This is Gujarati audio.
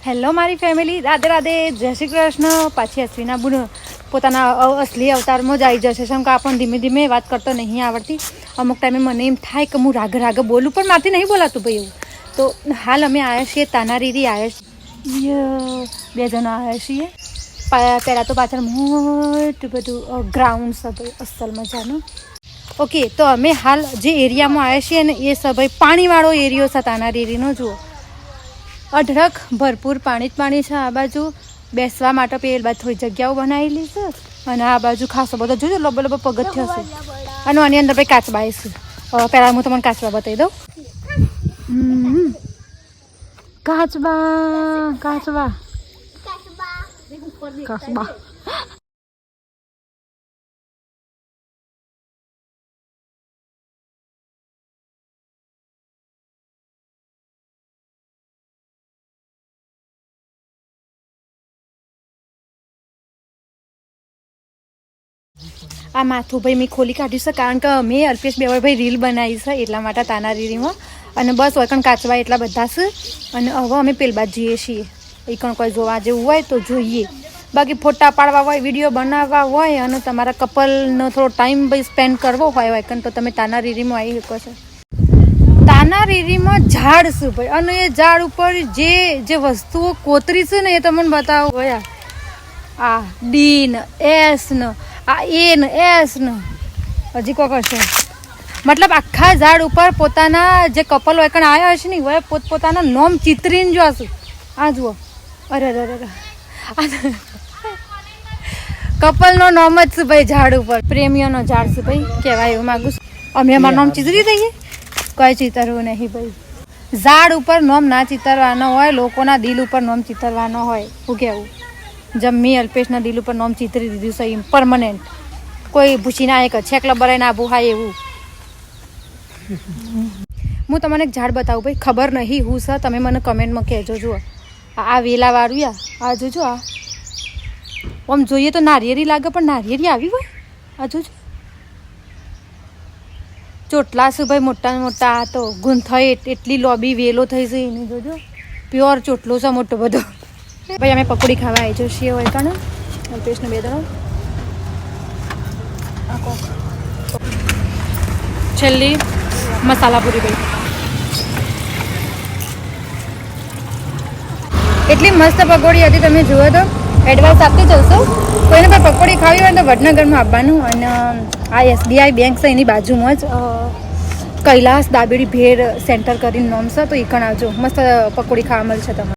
હેલો મારી ફેમિલી, રાધે રાધે, જય શ્રી કૃષ્ણ. પાછી અશ્વિના બુન પોતાના અસલી અવતારમાં જ આવી જશે. શંકા આપણને ધીમે ધીમે વાત કરતો નહીં આવડતી. અમુક ટાઈમે મને એમ થાય કે હું રાગ રાગ બોલું, પણ મારથી નહીં બોલાતું ભાઈ એવું. તો હાલ અમે આવ્યા છીએ તાનારીરી, આવ્યા બે જણા આવ્યા છીએ. પહેલાં તો પાછળ મોટું બધું ગ્રાઉન્ડ છે ભાઈ, અસલ મજાનું. ઓકે, તો અમે હાલ જે એરિયામાં આવ્યા છીએ ને એ છે ભાઈ પાણીવાળો એરિયો છે તાનારીરીનો. જુઓ, અઢળક ભરપૂર પાણી જ પાણી છે. આ બાજુ બેસવા માટે પેલી બાજુ થોડી જગ્યાઓ બનાવેલી છે, અને આ બાજુ ખાસો બધો જોજો લબો લબો પગથિયો છે. અને આની અંદર ભાઈ કાચબા છે. પહેલાં હું તમને કાચબા બતાવી દઉં. કાચબા કાચબા કાચબા આ માથું ભાઈ મેં ખોલી કાઢ્યું છે, કારણ કે મેં અલ્પેશ બેવરભાઈ રીલ બનાવી છે એટલા માટે તાનારીરીમાં. અને બસ હોય કણ કાચવા એટલા બધા છે. અને હવે અમે પેલબાદ જઈએ છીએ. એ કણ કોઈ જોવા જેવું હોય તો જોઈએ. બાકી ફોટા પાડવા હોય, વિડીયો બનાવવા હોય, અને તમારા કપલનો થોડો ટાઈમ ભાઈ સ્પેન્ડ કરવો હોય કણ તો તમે તાનારીરીમાં આવી શકો છો. તાનારીરીમાં ઝાડ છે ભાઈ, અને એ ઝાડ ઉપર જે વસ્તુઓ કોતરી છે ને એ તમને બતાવો હોય. આ ડી ને એસ ને આ એ ને એસ ને હજી કોઈ કરશે, મતલબ આખા ઝાડ ઉપર પોતાના જે કપલ હોય કણ આવ્યા હશે ને હોય પોતપોતાના નોમ ચિત્રીને જોશે. આ જુઓ, અરે અરે અરે, કપલનો નોમ જ છે ભાઈ ઝાડ ઉપર. પ્રેમીઓનો ઝાડ છે ભાઈ, કહેવાય એવું માગું છું. અમે અમારું નામ ચિતરી દઈએ, કોઈ ચિતરવું નહીં ભાઈ. ઝાડ ઉપર નોમ ના ચિતરવાનો હોય, લોકોના દિલ ઉપર નોમ ચિતરવાનો હોય. શું કહેવું? જેમ મેં અલ્પેશના દિલ ઉપર નોમ ચિતરી દીધું છે એમ પરમનન્ટ. કોઈ ભૂસી ના એક છેકલા બરાય ના ભૂહાય એવું. હું તમને એક ઝાડ બતાવું ભાઈ, ખબર નહીં હું છે, તમે મને કમેન્ટમાં કહેજો. જુઓ આ વેલાવાળું યા આ જોજો. આ આમ જોઈએ તો નારિયેરી લાગે, પણ નારિયેરી આવી હોય. આ જોજો ચોટલા છે ભાઈ, મોટા મોટા. આ તો ગૂંથાઈ એટલી લોબી વેલો થઈ છે એને જોજો. પ્યોર ચોટલો છે મોટો બધો. ભાઈ અમે પકોડી ખાવા આવી જઈએ હોય કાને અલ્પેશને બે દણો. છેલ્લી મસાલા પૂરી ભાઈ, એટલી મસ્ત પકોડી હતી. તમે જુઓ તો એડવાન્સ આપતી જશો. કોઈને પણ પકોડી ખાવી હોય તો વડનગરમાં આવવાનું. અને આ SBI બેંક છે એની બાજુમાં જ કૈલાસ દાબેડી ભેળ સેન્ટર કરીને નોમ છે, તો એ કણ આવજો. મસ્ત પકોડી ખાવા મળશે તમને.